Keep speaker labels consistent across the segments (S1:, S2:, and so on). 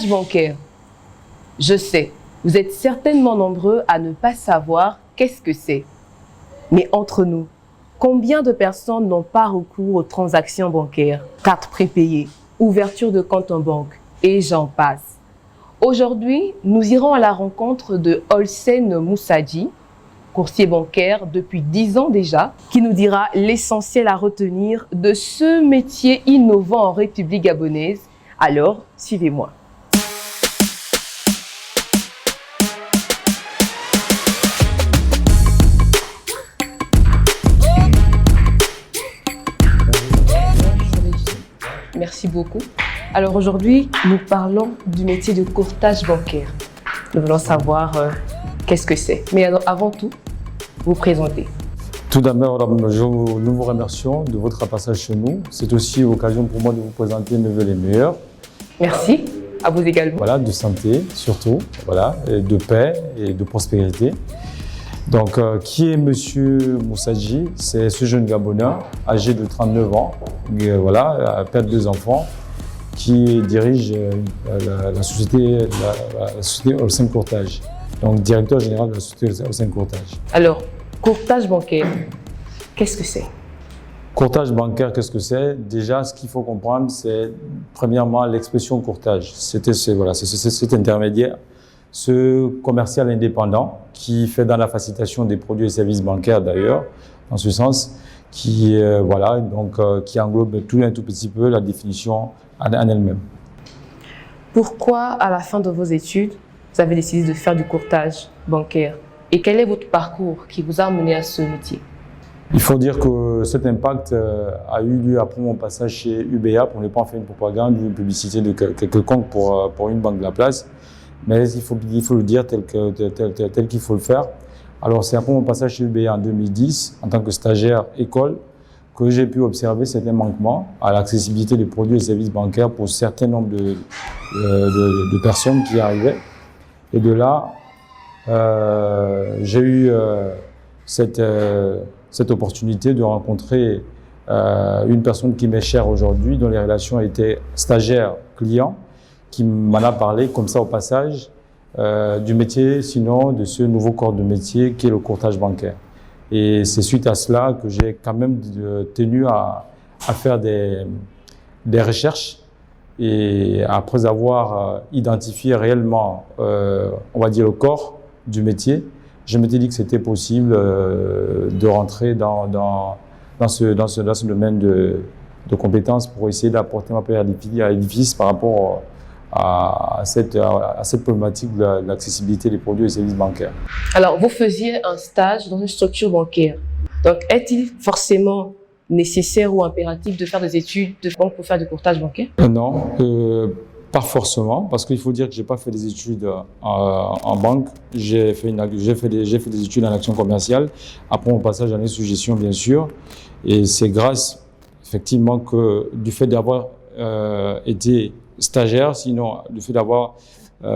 S1: Courtage bancaire. Je sais, vous êtes certainement nombreux à ne pas savoir qu'est-ce que c'est. Mais entre nous, combien de personnes n'ont pas recours aux transactions bancaires, cartes prépayées, ouverture de compte en banque, et j'en passe. Aujourd'hui, nous irons à la rencontre de Olsen Moussadji, courtier bancaire depuis 10 ans déjà, qui nous dira l'essentiel à retenir de ce métier innovant en République gabonaise. Alors, suivez-moi. Merci beaucoup. Alors aujourd'hui, nous parlons du métier de courtage bancaire. Nous voulons savoir qu'est-ce que c'est. Mais alors, avant tout, vous présentez.
S2: Tout d'abord, nous vous remercions de votre passage chez nous. C'est aussi l'occasion pour moi de vous présenter mes vœux les meilleurs.
S1: Merci, à vous également.
S2: Voilà, de santé surtout, voilà, et de paix et de prospérité. Donc, qui est Monsieur Moussadji? C'est ce jeune Gabonais, âgé de 39 ans, voilà, père de 2 enfants, qui dirige la société Olsen Courtage, donc directeur général de la société Olsen Courtage.
S1: Alors, courtage bancaire, qu'est-ce que c'est?
S2: Courtage bancaire, qu'est-ce que c'est? Déjà, ce qu'il faut comprendre, c'est premièrement l'expression courtage. C'est cet intermédiaire, ce commercial indépendant qui fait dans la facilitation des produits et services bancaires d'ailleurs, dans ce sens, qui englobe tout un tout petit peu la définition en elle-même.
S1: Pourquoi, à la fin de vos études, vous avez décidé de faire du courtage bancaire? Et quel est votre parcours qui vous a amené à ce métier?
S2: Il faut dire que cet impact a eu lieu après mon passage chez UBA, pour ne pas en faire une propagande ou une publicité de quelconque pour une banque de la place. Mais il faut le dire tel qu'il faut le faire. Alors c'est après mon passage chez UBA en 2010, en tant que stagiaire école, que j'ai pu observer certains manquements à l'accessibilité des produits et services bancaires pour un certain nombre de personnes qui arrivaient. Et de là, j'ai eu cette opportunité de rencontrer une personne qui m'est chère aujourd'hui, dont les relations étaient stagiaire-client, qui m'en a parlé comme ça au passage du métier, sinon de ce nouveau corps de métier qui est le courtage bancaire. Et c'est suite à cela que j'ai quand même tenu à faire des recherches. Et après avoir identifié réellement, on va dire, le corps du métier, je m'étais dit que c'était possible de rentrer dans ce domaine de compétences pour essayer d'apporter ma pierre à l'édifice par rapport à cette problématique de l'accessibilité des produits et services bancaires.
S1: Alors, vous faisiez un stage dans une structure bancaire. Donc, est-il forcément nécessaire ou impératif de faire des études de banque pour faire du courtage bancaire?
S2: Non, pas forcément, parce qu'il faut dire que j'ai pas fait des études en banque. J'ai fait des études en action commerciale. Après mon passage en sous-gestion, bien sûr. Et c'est grâce, effectivement, que du fait d'avoir été stagiaire, sinon le fait d'avoir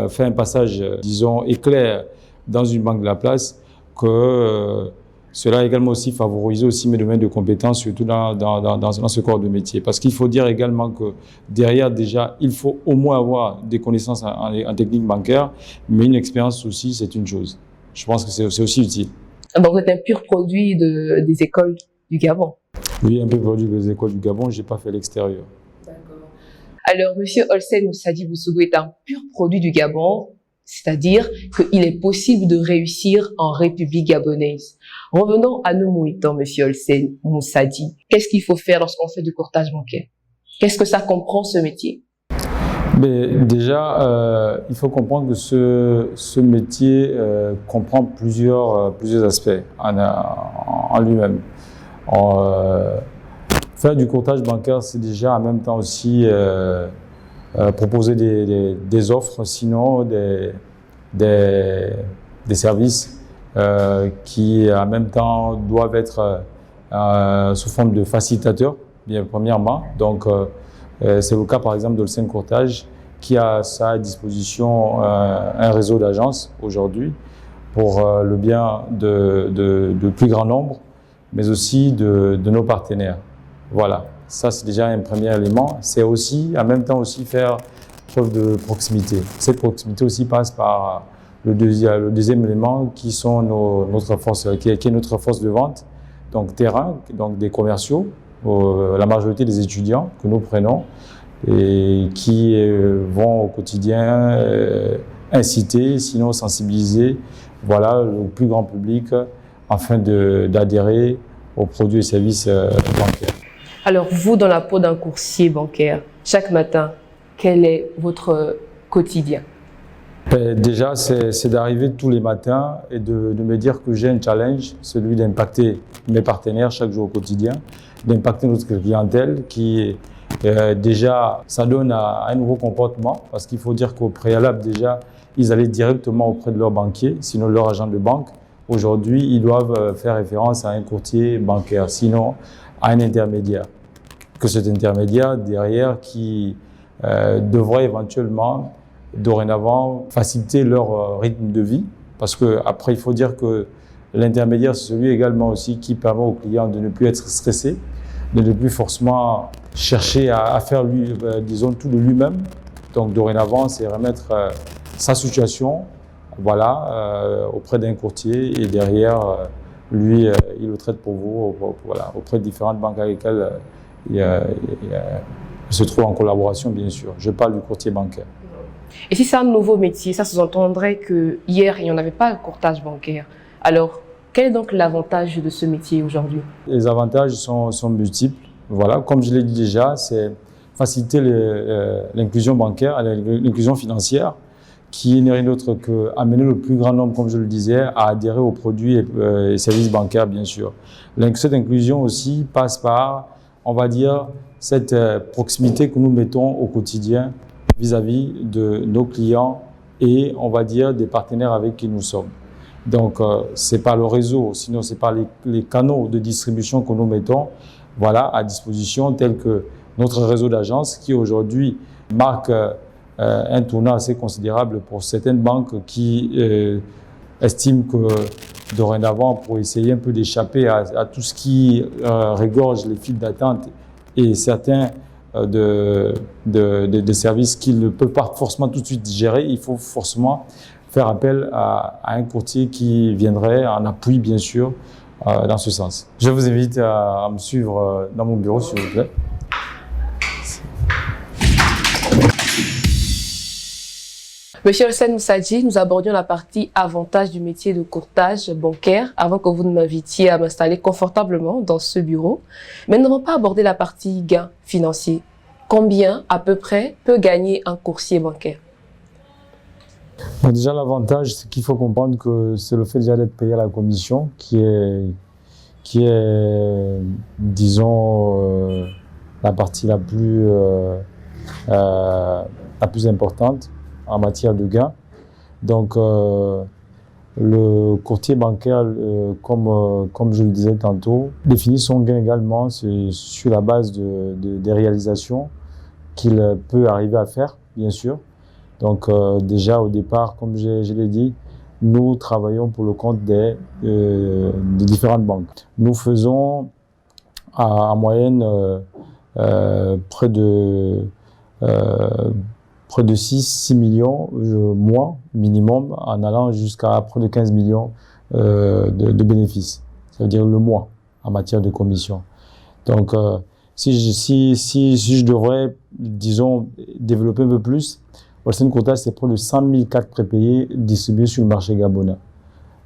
S2: fait un passage, disons, éclair dans une banque de la place, que cela a également aussi favorisé aussi mes domaines de compétences, surtout dans ce corps de métier. Parce qu'il faut dire également que derrière, déjà, il faut au moins avoir des connaissances en technique bancaire, mais une expérience aussi, c'est une chose. Je pense que c'est aussi utile.
S1: Donc, vous êtes un pur produit des écoles du Gabon?
S2: Oui, un peu produit des écoles du Gabon, je n'ai pas fait l'extérieur.
S1: D'accord. Alors, Monsieur Olsen Moussadji Bousougou est un pur produit du Gabon, c'est-à-dire qu'il est possible de réussir en République gabonaise. Revenons à nos moutons, Monsieur Olsen Moussadji. Qu'est-ce qu'il faut faire lorsqu'on fait du courtage bancaire? Qu'est-ce que ça comprend, ce métier?
S2: Mais déjà, il faut comprendre que ce métier comprend plusieurs aspects en lui-même. Faire du courtage bancaire, c'est déjà en même temps aussi proposer des offres, sinon des services qui en même temps doivent être sous forme de facilitateurs, bien premièrement. Donc c'est le cas par exemple d'Olsen Courtage qui a à sa disposition un réseau d'agences aujourd'hui pour le bien de plus grand nombre, mais aussi de nos partenaires. Voilà, ça c'est déjà un premier élément. C'est aussi en même temps aussi faire preuve de proximité. Cette proximité aussi passe par le deuxième élément qui sont notre force, qui est notre force de vente, donc terrain, donc des commerciaux, la majorité des étudiants que nous prenons et qui vont au quotidien inciter, sinon sensibiliser, voilà, le plus grand public afin d'adhérer aux produits et services bancaires.
S1: Alors, vous, dans la peau d'un courtier bancaire, chaque matin, quel est votre quotidien?
S2: Déjà, c'est d'arriver tous les matins et de me dire que j'ai un challenge, celui d'impacter mes partenaires chaque jour au quotidien, d'impacter notre clientèle qui, déjà, ça donne à un nouveau comportement parce qu'il faut dire qu'au préalable, déjà, ils allaient directement auprès de leur banquier, sinon leur agent de banque. Aujourd'hui, ils doivent faire référence à un courtier bancaire, sinon à un intermédiaire. Que cet intermédiaire, derrière, qui devrait éventuellement, dorénavant, faciliter leur rythme de vie. Parce que après, il faut dire que l'intermédiaire, c'est celui également aussi qui permet au client de ne plus être stressé, de ne plus forcément chercher à faire, disons, tout de lui-même. Donc, dorénavant, c'est remettre sa situation, voilà, auprès d'un courtier et derrière, lui, il le traite pour vous, voilà, auprès de différentes banques avec lesquelles il se trouve en collaboration, bien sûr. Je parle du courtier bancaire.
S1: Et si c'est un nouveau métier, ça sous-entendrait que hier, il n'y en avait pas de courtage bancaire. Alors, quel est donc l'avantage de ce métier aujourd'hui?
S2: Les avantages sont multiples. Voilà, comme je l'ai dit déjà, c'est faciliter l'inclusion bancaire, l'inclusion financière, qui n'est rien d'autre qu'amener le plus grand nombre, comme je le disais, à adhérer aux produits et services bancaires, bien sûr. Cette inclusion aussi passe par, on va dire, cette proximité que nous mettons au quotidien vis-à-vis de nos clients et, on va dire, des partenaires avec qui nous sommes. Donc, c'est pas le réseau, sinon c'est par les canaux de distribution que nous mettons, voilà, à disposition, tels que notre réseau d'agences qui aujourd'hui marque un tournant assez considérable pour certaines banques qui estiment que dorénavant, pour essayer un peu d'échapper à tout ce qui régorge les files d'attente et certains de services qu'ils ne peuvent pas forcément tout de suite gérer, il faut forcément faire appel à un courtier qui viendrait en appui, bien sûr, dans ce sens. Je vous invite à me suivre dans mon bureau, s'il vous plaît.
S1: Monsieur Hossein Moussadji, nous abordions la partie avantage du métier de courtage bancaire avant que vous ne m'invitiez à m'installer confortablement dans ce bureau. Mais nous n'avons pas abordé la partie gain financier. Combien, à peu près, peut gagner un courtier bancaire?
S2: Bon, déjà, l'avantage, c'est qu'il faut comprendre que c'est le fait déjà d'être payé à la commission qui est disons, la partie la plus importante en matière de gains. Donc, le courtier bancaire, comme je le disais tantôt, définit son gain également sur la base des réalisations qu'il peut arriver à faire, bien sûr. Donc, déjà au départ, comme je l'ai dit, nous travaillons pour le compte des différentes banques. Nous faisons en moyenne près de 6 millions mois minimum, en allant jusqu'à près de 15 millions de bénéfices. Ça veut dire le mois en matière de commission. Donc, si je devrais, disons, développer un peu plus, Holcim Courtage, c'est près de 100 000 cartes prépayées distribuées sur le marché gabonais.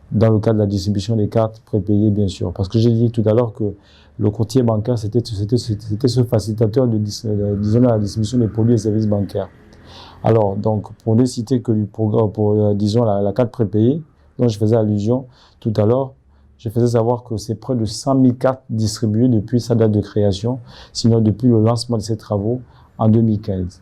S2: Dans le cadre de la distribution des cartes prépayées, bien sûr. Parce que j'ai dit tout à l'heure que le courtier bancaire, c'était ce facilitateur disons, la distribution des produits et services bancaires. Alors, donc, pour ne citer que disons, la carte prépayée, dont je faisais allusion tout à l'heure, je faisais savoir que c'est près de 100 000 cartes distribuées depuis sa date de création, sinon depuis le lancement de ces travaux en 2015.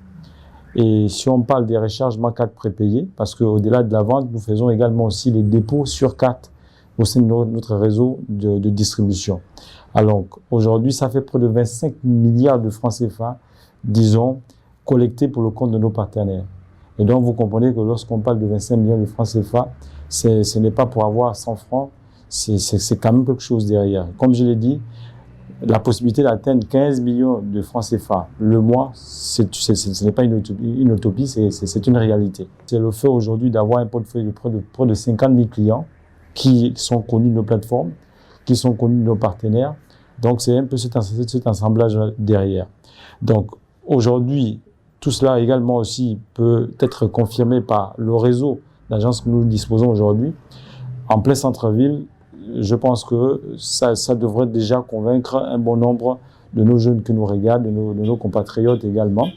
S2: Et si on parle des rechargements cartes prépayées, parce qu'au-delà de la vente, nous faisons également aussi les dépôts sur carte au sein de notre réseau de distribution. Alors, aujourd'hui, ça fait près de 25 milliards de francs CFA, disons, collectés pour le compte de nos partenaires. Et donc, vous comprenez que lorsqu'on parle de 25 millions de francs CFA, ce n'est pas pour avoir 100 francs, c'est quand même quelque chose derrière. Comme je l'ai dit, la possibilité d'atteindre 15 millions de francs CFA le mois, ce n'est pas une utopie, c'est une réalité. C'est le fait aujourd'hui d'avoir un portefeuille de près de 50 000 clients qui sont connus de nos plateformes, qui sont connus de nos partenaires. Donc, c'est un peu cet assemblage derrière. Donc, aujourd'hui, tout cela également aussi peut être confirmé par le réseau d'agences que nous disposons aujourd'hui. En plein centre-ville, je pense que ça devrait déjà convaincre un bon nombre de nos jeunes qui nous regardent, de nos compatriotes également.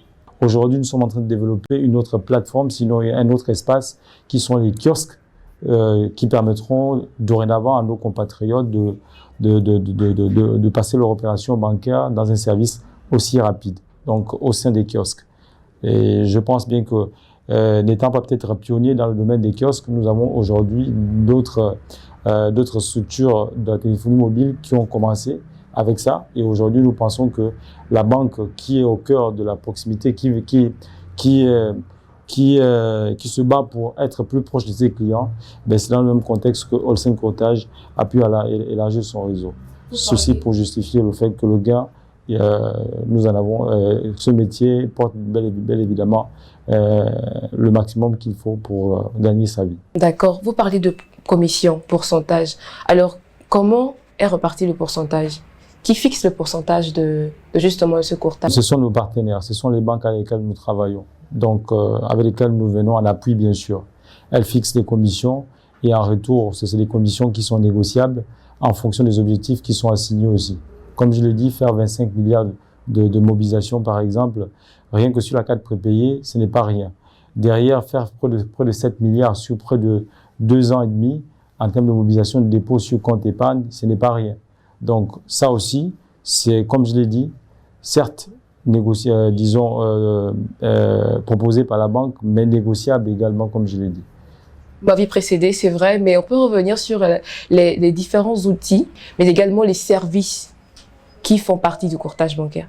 S2: Aujourd'hui, nous sommes en train de développer une autre plateforme, sinon un autre espace, qui sont les kiosques, qui permettront dorénavant à nos compatriotes de passer leur opération bancaire dans un service aussi rapide, donc au sein des kiosques. Et je pense bien que, n'étant pas peut-être pionnier dans le domaine des kiosques, nous avons aujourd'hui d'autres structures de la téléphonie mobile qui ont commencé avec ça. Et aujourd'hui, nous pensons que la banque qui est au cœur de la proximité, qui se bat pour être plus proche de ses clients, ben c'est dans le même contexte que Holcim Courtage a pu élargir son réseau. Ceci pour justifier le fait que le gain, nous en avons, ce métier porte bel évidemment le maximum qu'il faut pour gagner sa vie.
S1: D'accord. Vous parlez de commission, pourcentage. Alors, comment est reparti le pourcentage? Qui fixe le pourcentage de justement ce courtage? Ce
S2: sont nos partenaires, ce sont les banques avec lesquelles nous travaillons, donc avec lesquelles nous venons en appui bien sûr. Elles fixent des commissions et en retour, c'est des commissions qui sont négociables en fonction des objectifs qui sont assignés aussi. Comme je l'ai dit, faire 25 milliards de mobilisation par exemple, rien que sur la carte prépayée, ce n'est pas rien. Derrière, faire près de 7 milliards sur près de 2 ans et demi en termes de mobilisation de dépôt sur compte épargne, ce n'est pas rien. Donc ça aussi, c'est comme je l'ai dit, certes proposé par la banque, mais négociable également comme je l'ai dit.
S1: Ma vie précédée, c'est vrai, mais on peut revenir sur les différents outils, mais également les services qui font partie du courtage bancaire.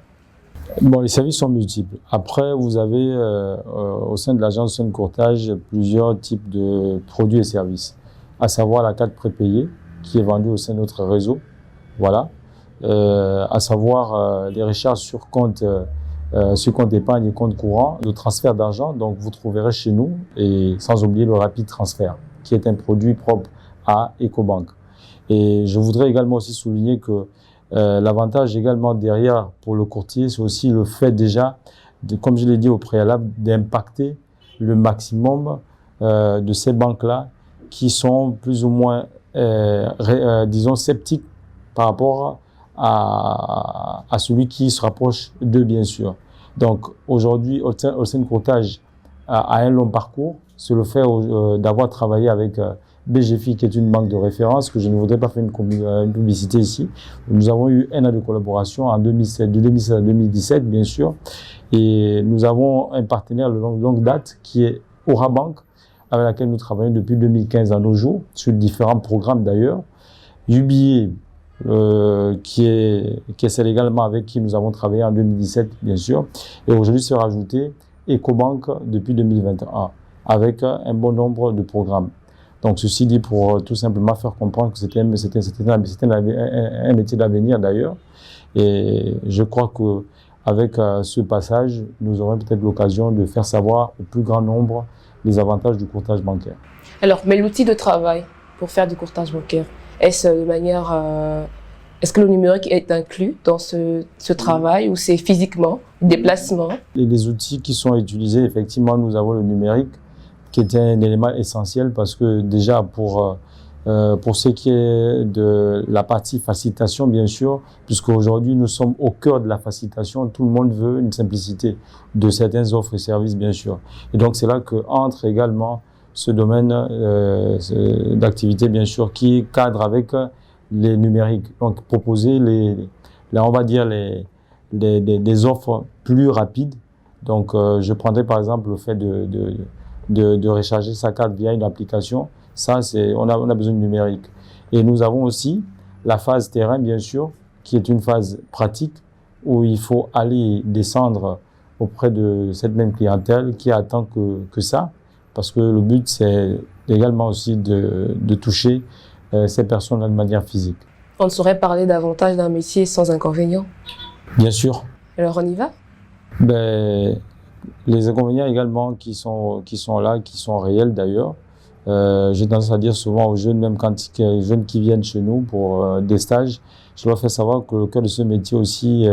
S2: Bon, les services sont multiples. Après, vous avez au sein de l'agence Sun Courtage plusieurs types de produits et services, à savoir la carte prépayée qui est vendue au sein de notre réseau, voilà, à savoir les recharges sur compte épargne et compte courant, le transfert d'argent, donc vous trouverez chez nous, et sans oublier le rapide transfert, qui est un produit propre à Ecobank. Et je voudrais également aussi souligner que l'avantage également derrière pour le courtier, c'est aussi le fait déjà, comme je l'ai dit au préalable, d'impacter le maximum de ces banques-là qui sont plus ou moins, disons, sceptiques par rapport à celui qui se rapproche d'eux, bien sûr. Donc aujourd'hui, Holcim Courtage a un long parcours. C'est le fait d'avoir travaillé avec BGFI, qui est une banque de référence, que je ne voudrais pas faire une publicité ici. Nous avons eu un an de collaboration en 2007, de 2016 à 2017, bien sûr. Et nous avons un partenaire de longue date qui est Aura Bank, avec laquelle nous travaillons depuis 2015 à nos jours, sur différents programmes d'ailleurs. UBA, qui est celle également avec qui nous avons travaillé en 2017, bien sûr. Et aujourd'hui, s'est rajouté Ecobank depuis 2021, avec un bon nombre de programmes. Donc, ceci dit pour tout simplement faire comprendre que c'était un métier d'avenir d'ailleurs. Et je crois que avec ce passage, nous aurons peut-être l'occasion de faire savoir au plus grand nombre les avantages du courtage bancaire.
S1: Alors, mais l'outil de travail pour faire du courtage bancaire, est-ce que le numérique est inclus dans ce travail ou c'est physiquement, déplacement?
S2: Les outils qui sont utilisés, effectivement, nous avons le numérique, qui est un élément essentiel parce que déjà pour ce qui est de la partie facilitation, bien sûr, puisque aujourd'hui nous sommes au cœur de la facilitation, tout le monde veut une simplicité de certaines offres et services, bien sûr. Et donc c'est là que entre également ce domaine d'activité, bien sûr, qui cadre avec les numériques. Donc proposer on va dire des offres plus rapides. Donc je prendrai par exemple le fait de recharger sa carte via une application. Ça, on a besoin de numérique. Et nous avons aussi la phase terrain, bien sûr, qui est une phase pratique où il faut aller descendre auprès de cette même clientèle qui attend que ça, parce que le but, c'est également aussi de toucher ces personnes de manière physique.
S1: On ne saurait parler davantage d'un métier sans inconvénients.
S2: Bien sûr.
S1: Alors on y va?
S2: Ben, les inconvénients également qui sont là, qui sont réels d'ailleurs. J'ai tendance à dire souvent aux jeunes, même quand les jeunes qui viennent chez nous pour des stages, je leur fais savoir que le cœur de ce métier aussi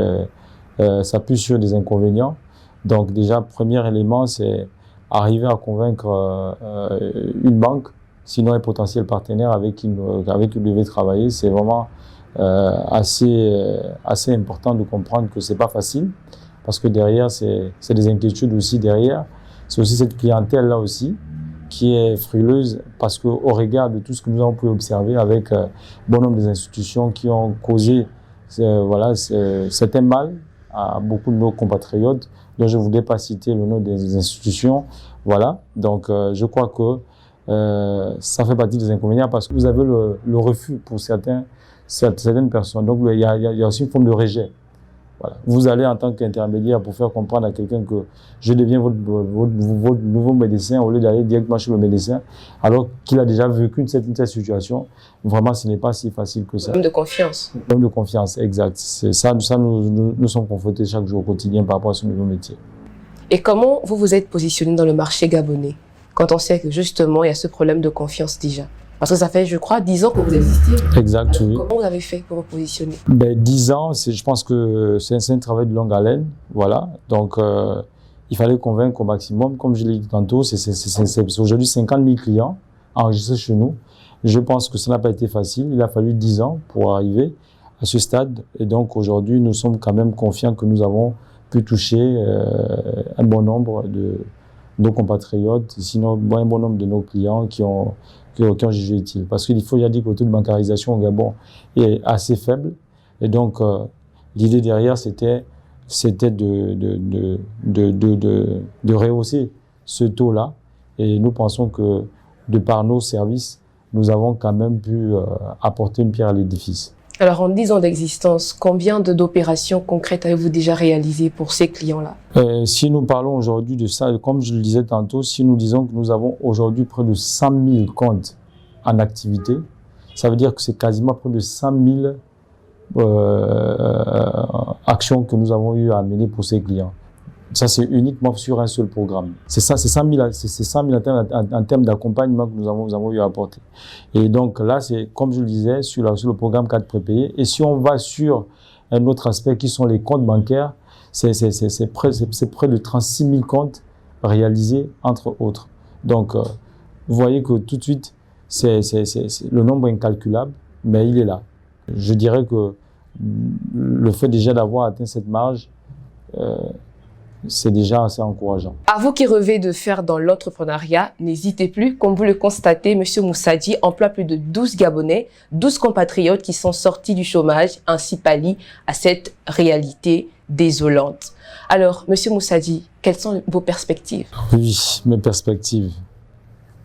S2: s'appuie sur des inconvénients. Donc déjà, premier élément, c'est arriver à convaincre une banque, sinon un potentiel partenaire avec qui vous devez travailler. C'est vraiment assez important de comprendre que c'est pas facile, parce que derrière, c'est des inquiétudes aussi derrière. C'est aussi cette clientèle-là aussi qui est frileuse, parce qu'au regard de tout ce que nous avons pu observer avec bon nombre des institutions qui ont causé certains mal à beaucoup de nos compatriotes, dont je ne voudrais pas citer le nom des institutions. Voilà, donc je crois que ça fait partie des inconvénients, parce que vous avez le refus pour certaines personnes. Donc il y a aussi une forme de rejet. Voilà. Vous allez en tant qu'intermédiaire pour faire comprendre à quelqu'un que je deviens votre nouveau médecin, au lieu d'aller directement chez le médecin, alors qu'il a déjà vécu cette situation. Vraiment, ce n'est pas si facile que ça.
S1: Homme de confiance.
S2: Homme de confiance, exact. C'est ça, nous sommes confrontés chaque jour au quotidien par rapport à ce nouveau métier.
S1: Et comment vous vous êtes positionné dans le marché gabonais, quand on sait que justement il y a ce problème de confiance déjà? Parce que ça fait, je crois, 10 ans que vous existez.
S2: Exact, oui.
S1: Comment vous avez fait pour vous positionner?
S2: 10 ans, je pense que c'est un travail de longue haleine, voilà. Donc, il fallait convaincre au maximum. Comme je l'ai dit tantôt, c'est aujourd'hui 50 000 clients enregistrés chez nous. Je pense que ça n'a pas été facile. Il a fallu 10 ans pour arriver à ce stade. Et donc, aujourd'hui, nous sommes quand même confiants que nous avons pu toucher un bon nombre de nos compatriotes, sinon un bon nombre de nos clients qui ont jugé utile. Parce qu'il faut déjà dire que le taux de bancarisation au Gabon est assez faible. Et donc, l'idée derrière, c'était de rehausser ce taux-là. Et nous pensons que, de par nos services, nous avons quand même pu apporter une pierre à l'édifice.
S1: Alors, en 10 ans d'existence, combien d'opérations concrètes avez-vous déjà réalisées pour ces clients-là?
S2: Si nous parlons aujourd'hui de ça, comme je le disais tantôt, si nous disons que nous avons aujourd'hui près de 100 000 comptes en activité, ça veut dire que c'est quasiment près de 100 000 actions que nous avons eu à mener pour ces clients. Ça, c'est uniquement sur un seul programme. C'est 100 000 en termes d'accompagnement que nous avons eu à apporter. Et donc là, c'est, comme je le disais, sur le programme 4 prépayé. Et si on va sur un autre aspect qui sont les comptes bancaires, c'est près de 36 000 comptes réalisés, entre autres. Donc, vous voyez que tout de suite, le nombre est incalculable, mais il est là. Je dirais que le fait déjà d'avoir atteint cette marge, c'est déjà assez encourageant.
S1: À vous qui rêvez de faire dans l'entrepreneuriat, n'hésitez plus, comme vous le constatez, M. Moussadji emploie plus de 12 Gabonais, 12 compatriotes qui sont sortis du chômage, ainsi pallient à cette réalité désolante. Alors, M. Moussadji, quelles sont vos perspectives?
S2: Oui, mes perspectives.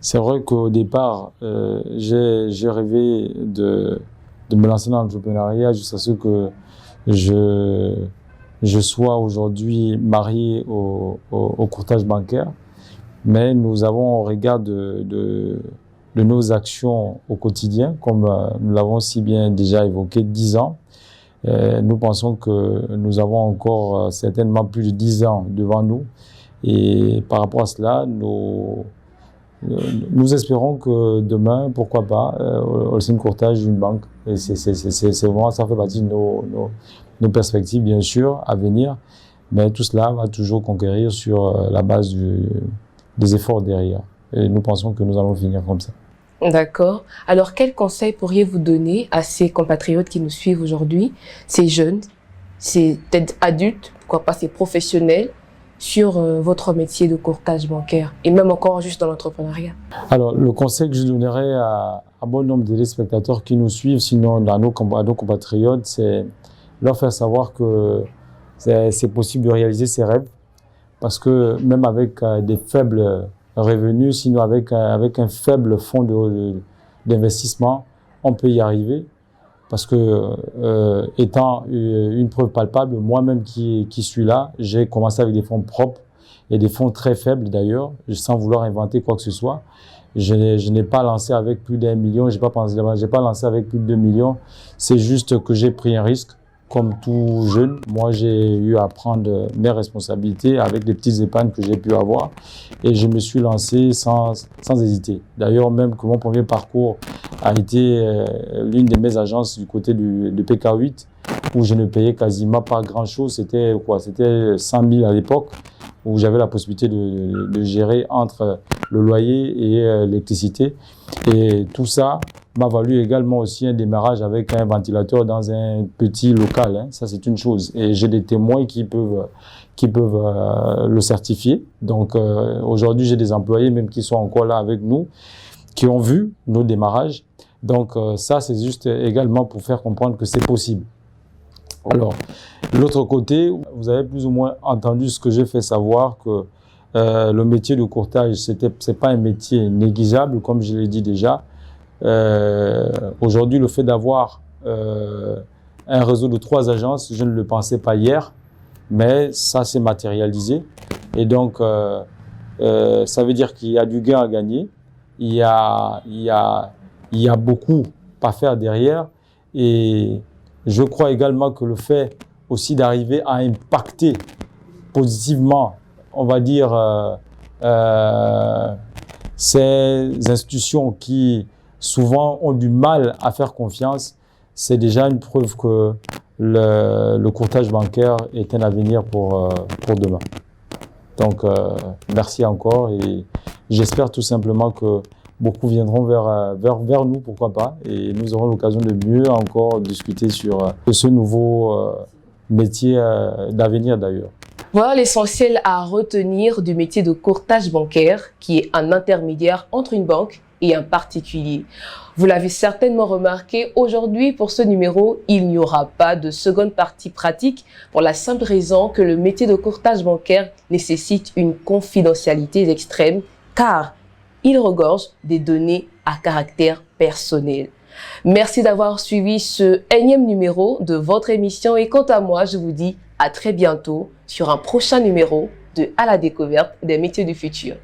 S2: C'est vrai qu'au départ, j'ai rêvé de me lancer dans l'entrepreneuriat jusqu'à ce que je sois aujourd'hui marié au courtage bancaire, mais nous avons, au regard de nos actions au quotidien, comme nous l'avons si bien déjà évoqué, 10 ans, nous pensons que nous avons encore certainement plus de 10 ans devant nous. Et par rapport à cela, nous espérons que demain, pourquoi pas, Holcim Courtage, une banque. Et c'est vraiment, ça fait partie de nos perspectives, bien sûr, à venir. Mais tout cela va toujours conquérir sur la base des efforts derrière. Et nous pensons que nous allons finir comme ça.
S1: D'accord. Alors, quels conseils pourriez-vous donner à ces compatriotes qui nous suivent aujourd'hui, ces jeunes, ces peut-être adultes, pourquoi pas ces professionnels, sur votre métier de courtage bancaire et même encore juste dans l'entrepreneuriat?
S2: Alors, le conseil que je donnerais à bon nombre de téléspectateurs qui nous suivent, sinon à nos compatriotes, c'est leur faire savoir que c'est possible de réaliser ses rêves, parce que même avec des faibles revenus, sinon avec un faible fonds d'investissement, on peut y arriver. Parce que, étant une preuve palpable, moi-même qui suis là, j'ai commencé avec des fonds propres et des fonds très faibles d'ailleurs, sans vouloir inventer quoi que ce soit. Je n'ai pas lancé avec plus d'1 million, j'ai pas lancé avec plus de 2 millions. C'est juste que j'ai pris un risque. Comme tout jeune, moi, j'ai eu à prendre mes responsabilités avec les petites épargnes que j'ai pu avoir et je me suis lancé sans hésiter. D'ailleurs, même que mon premier parcours a été l'une de mes agences du côté de PK8 où je ne payais quasiment pas grand-chose. C'était quoi? C'était 100 000 à l'époque où j'avais la possibilité de gérer entre le loyer et l'électricité. Et tout ça m'a valu également aussi un démarrage avec un ventilateur dans un petit local. Hein. Ça, c'est une chose. Et j'ai des témoins qui peuvent le certifier. Donc, aujourd'hui, j'ai des employés même qui sont encore là avec nous, qui ont vu nos démarrages. Donc, ça, c'est juste également pour faire comprendre que c'est possible. Alors, de l'autre côté, vous avez plus ou moins entendu ce que j'ai fait savoir que le métier de courtage, c'est pas un métier négligeable, comme je l'ai dit déjà. Aujourd'hui, le fait d'avoir un réseau de 3 agences, je ne le pensais pas hier, mais ça s'est matérialisé. Et donc, ça veut dire qu'il y a du gain à gagner. Il y a beaucoup à faire derrière. Et je crois également que le fait aussi d'arriver à impacter positivement, on va dire, ces institutions qui souvent ont du mal à faire confiance, c'est déjà une preuve que le courtage bancaire est un avenir pour demain. Donc, merci encore et j'espère tout simplement que beaucoup viendront vers nous, pourquoi pas, et nous aurons l'occasion de mieux encore discuter sur ce nouveau métier d'avenir d'ailleurs.
S1: Voilà l'essentiel à retenir du métier de courtage bancaire, qui est un intermédiaire entre une banque et un particulier. Vous l'avez certainement remarqué, aujourd'hui pour ce numéro, il n'y aura pas de seconde partie pratique pour la simple raison que le métier de courtage bancaire nécessite une confidentialité extrême car il regorge des données à caractère personnel. Merci d'avoir suivi ce énième numéro de votre émission et quant à moi, je vous dis à très bientôt sur un prochain numéro de À la découverte des métiers du futur.